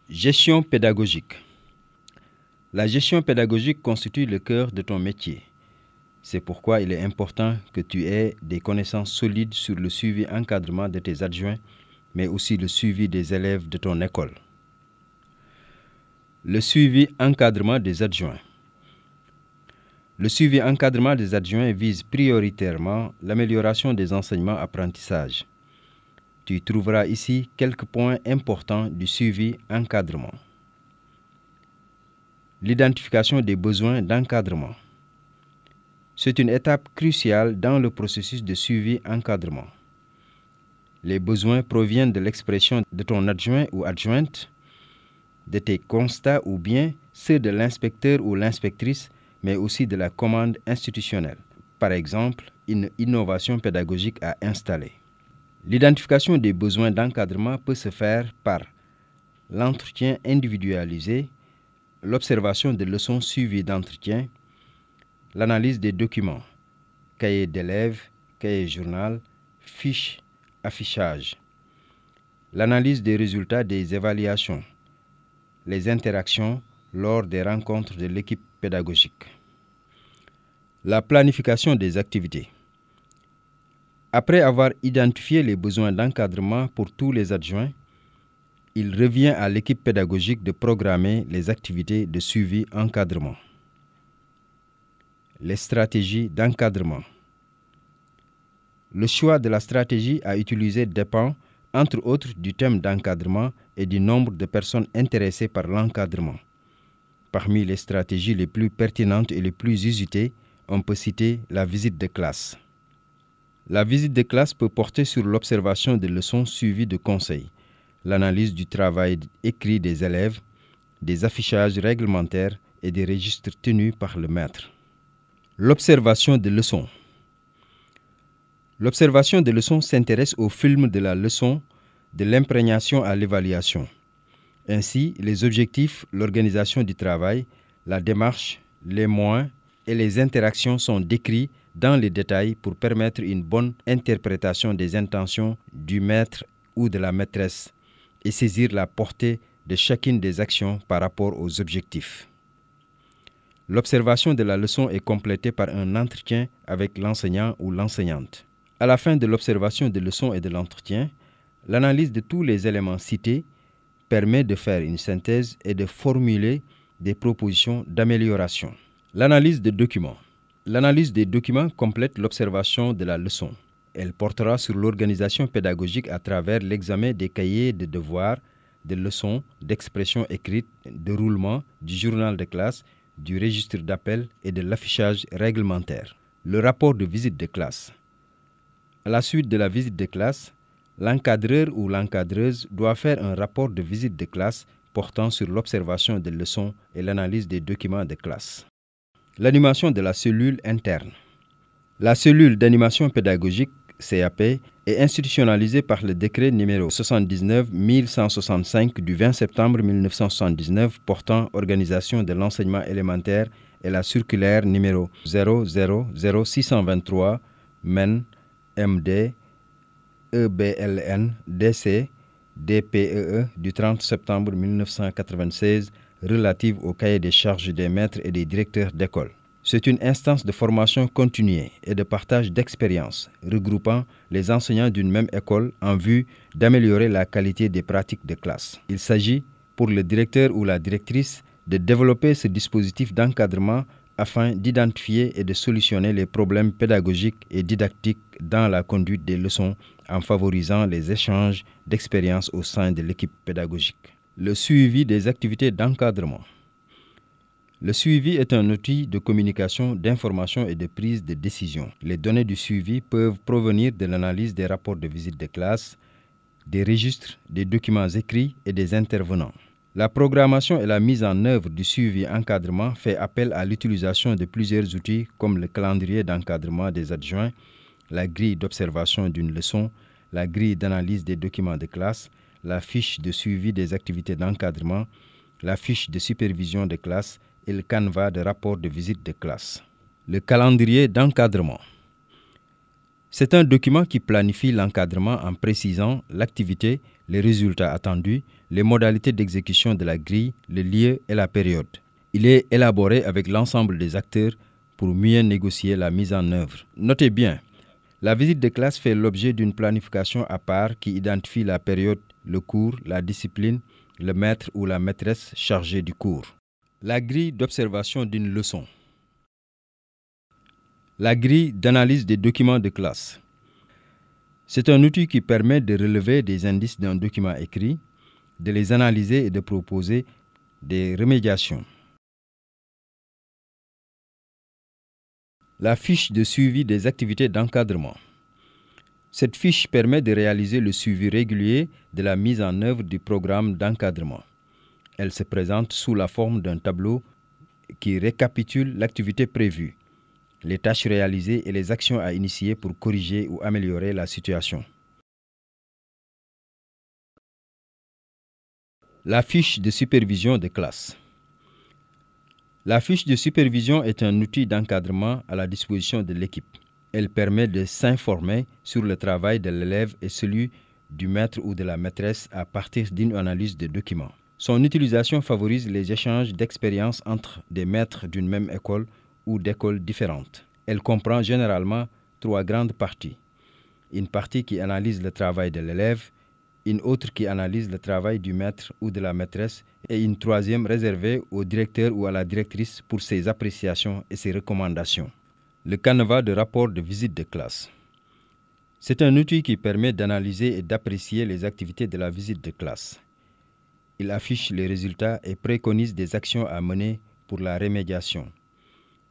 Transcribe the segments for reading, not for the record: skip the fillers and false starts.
Gestion pédagogique. La gestion pédagogique constitue le cœur de ton métier. C'est pourquoi il est important que tu aies des connaissances solides sur le suivi encadrement de tes adjoints, mais aussi le suivi des élèves de ton école. Le suivi encadrement des adjoints. Le suivi encadrement des adjoints vise prioritairement l'amélioration des enseignements-apprentissages. Tu trouveras ici quelques points importants du suivi encadrement. L'identification des besoins d'encadrement. C'est une étape cruciale dans le processus de suivi encadrement. Les besoins proviennent de l'expression de ton adjoint ou adjointe, de tes constats ou bien ceux de l'inspecteur ou l'inspectrice, mais aussi de la commande institutionnelle. Par exemple, une innovation pédagogique à installer. L'identification des besoins d'encadrement peut se faire par l'entretien individualisé, l'observation de leçons suivies d'entretien, l'analyse des documents, cahiers d'élèves, cahiers journal, fiches, affichage, l'analyse des résultats des évaluations, les interactions lors des rencontres de l'équipe pédagogique. La planification des activités. Après avoir identifié les besoins d'encadrement pour tous les adjoints, il revient à l'équipe pédagogique de programmer les activités de suivi encadrement. Les stratégies d'encadrement. Le choix de la stratégie à utiliser dépend, entre autres, du thème d'encadrement et du nombre de personnes intéressées par l'encadrement. Parmi les stratégies les plus pertinentes et les plus usitées, on peut citer la visite de classe. La visite de classe peut porter sur l'observation des leçons suivies de conseils, l'analyse du travail écrit des élèves, des affichages réglementaires et des registres tenus par le maître. L'observation des leçons. L'observation des leçons s'intéresse au film de la leçon, de l'imprégnation à l'évaluation. Ainsi, les objectifs, l'organisation du travail, la démarche, les moyens et les interactions sont décrits dans les détails pour permettre une bonne interprétation des intentions du maître ou de la maîtresse et saisir la portée de chacune des actions par rapport aux objectifs. L'observation de la leçon est complétée par un entretien avec l'enseignant ou l'enseignante. À la fin de l'observation des leçons et de l'entretien, l'analyse de tous les éléments cités permet de faire une synthèse et de formuler des propositions d'amélioration. L'analyse des documents. L'analyse des documents complète l'observation de la leçon. Elle portera sur l'organisation pédagogique à travers l'examen des cahiers de devoirs, de leçons, d'expressions écrites, de roulement, du journal de classe, du registre d'appel et de l'affichage réglementaire. Le rapport de visite de classe. À la suite de la visite de classe, l'encadreur ou l'encadreuse doit faire un rapport de visite de classe portant sur l'observation des leçons et l'analyse des documents de classe. L'animation de la cellule interne. La cellule d'animation pédagogique, CAP, est institutionnalisée par le décret numéro 79-1165 du 20 septembre 1979 portant organisation de l'enseignement élémentaire et la circulaire numéro 000623 MEN MD EBLN DC DPEE du 30 septembre 1996 relative au cahier des charges des maîtres et des directeurs d'école. C'est une instance de formation continue et de partage d'expériences regroupant les enseignants d'une même école en vue d'améliorer la qualité des pratiques de classe. Il s'agit pour le directeur ou la directrice de développer ce dispositif d'encadrement afin d'identifier et de solutionner les problèmes pédagogiques et didactiques dans la conduite des leçons en favorisant les échanges d'expériences au sein de l'équipe pédagogique. Le suivi des activités d'encadrement. Le suivi est un outil de communication, d'information et de prise de décision. Les données du suivi peuvent provenir de l'analyse des rapports de visite de classe, des registres, des documents écrits et des intervenants. La programmation et la mise en œuvre du suivi encadrement fait appel à l'utilisation de plusieurs outils comme le calendrier d'encadrement des adjoints, la grille d'observation d'une leçon, la grille d'analyse des documents de classe, la fiche de suivi des activités d'encadrement, la fiche de supervision de classe et le canevas de rapport de visite de classe. Le calendrier d'encadrement. C'est un document qui planifie l'encadrement en précisant l'activité, les résultats attendus, les modalités d'exécution de la grille, le lieu et la période. Il est élaboré avec l'ensemble des acteurs pour mieux négocier la mise en œuvre. Notez bien, la visite de classe fait l'objet d'une planification à part qui identifie la période, le cours, la discipline, le maître ou la maîtresse chargée du cours. La grille d'observation d'une leçon. La grille d'analyse des documents de classe. C'est un outil qui permet de relever des indices d'un document écrit, de les analyser et de proposer des remédiations. La fiche de suivi des activités d'encadrement. Cette fiche permet de réaliser le suivi régulier de la mise en œuvre du programme d'encadrement. Elle se présente sous la forme d'un tableau qui récapitule l'activité prévue, les tâches réalisées et les actions à initier pour corriger ou améliorer la situation. La fiche de supervision de classe. La fiche de supervision est un outil d'encadrement à la disposition de l'équipe. Elle permet de s'informer sur le travail de l'élève et celui du maître ou de la maîtresse à partir d'une analyse de documents. Son utilisation favorise les échanges d'expériences entre des maîtres d'une même école ou d'écoles différentes. Elle comprend généralement 3 grandes parties. Une partie qui analyse le travail de l'élève, une autre qui analyse le travail du maître ou de la maîtresse et une troisième réservée au directeur ou à la directrice pour ses appréciations et ses recommandations. Le canevas de rapport de visite de classe. C'est un outil qui permet d'analyser et d'apprécier les activités de la visite de classe. Il affiche les résultats et préconise des actions à mener pour la remédiation.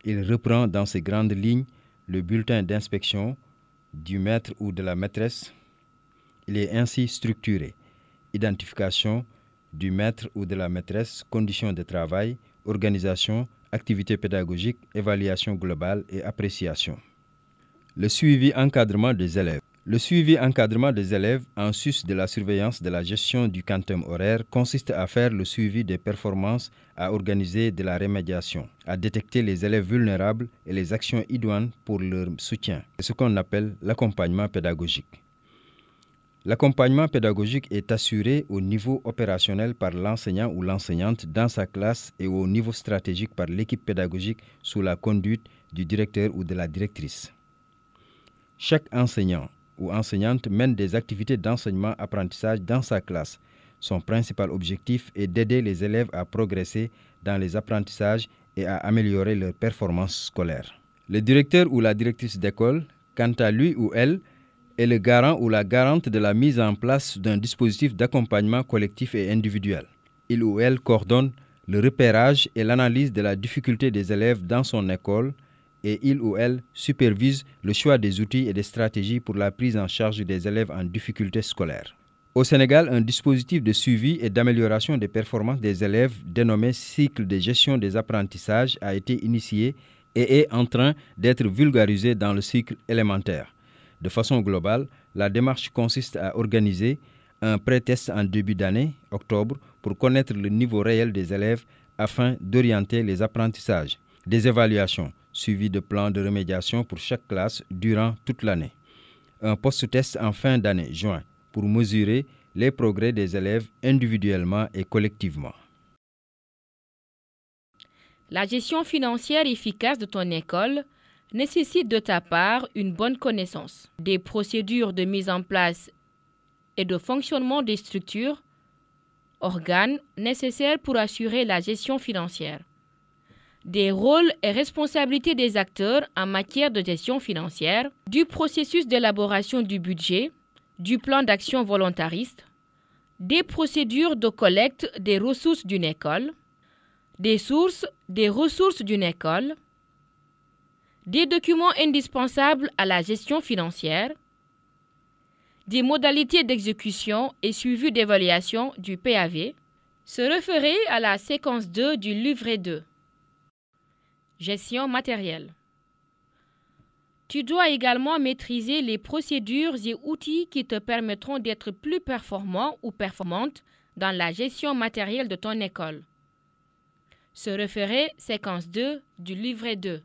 Il reprend dans ses grandes lignes le bulletin d'inspection du maître ou de la maîtresse. Il est ainsi structuré. Identification du maître ou de la maîtresse, conditions de travail, organisation, activités pédagogiques, évaluation globale et appréciation. Le suivi encadrement des élèves. Le suivi encadrement des élèves, en sus de la surveillance de la gestion du quantum horaire, consiste à faire le suivi des performances, à organiser de la remédiation, à détecter les élèves vulnérables et les actions idoines pour leur soutien. C'est ce qu'on appelle l'accompagnement pédagogique. L'accompagnement pédagogique est assuré au niveau opérationnel par l'enseignant ou l'enseignante dans sa classe et au niveau stratégique par l'équipe pédagogique sous la conduite du directeur ou de la directrice. Chaque enseignant ou enseignante mène des activités d'enseignement-apprentissage dans sa classe. Son principal objectif est d'aider les élèves à progresser dans les apprentissages et à améliorer leurs performances scolaires. Le directeur ou la directrice d'école, quant à lui ou elle, est le garant ou la garante de la mise en place d'un dispositif d'accompagnement collectif et individuel. Il ou elle coordonne le repérage et l'analyse de la difficulté des élèves dans son école et il ou elle supervise le choix des outils et des stratégies pour la prise en charge des élèves en difficulté scolaire. Au Sénégal, un dispositif de suivi et d'amélioration des performances des élèves dénommé cycle de gestion des apprentissages a été initié et est en train d'être vulgarisé dans le cycle élémentaire. De façon globale, la démarche consiste à organiser un pré-test en début d'année, octobre, pour connaître le niveau réel des élèves afin d'orienter les apprentissages. Des évaluations, suivi de plans de remédiation pour chaque classe durant toute l'année. Un post-test en fin d'année, juin, pour mesurer les progrès des élèves individuellement et collectivement. La gestion financière efficace de ton école nécessite de ta part une bonne connaissance des procédures de mise en place et de fonctionnement des structures, organes nécessaires pour assurer la gestion financière, des rôles et responsabilités des acteurs en matière de gestion financière, du processus d'élaboration du budget, du plan d'action volontariste, des procédures de collecte des ressources d'une école, des sources des ressources d'une école, des documents indispensables à la gestion financière, des modalités d'exécution et suivi d'évaluation du PAV, se référer à la séquence 2 du livret 2. Gestion matérielle. Tu dois également maîtriser les procédures et outils qui te permettront d'être plus performant ou performante dans la gestion matérielle de ton école. Se référer séquence 2 du livret 2.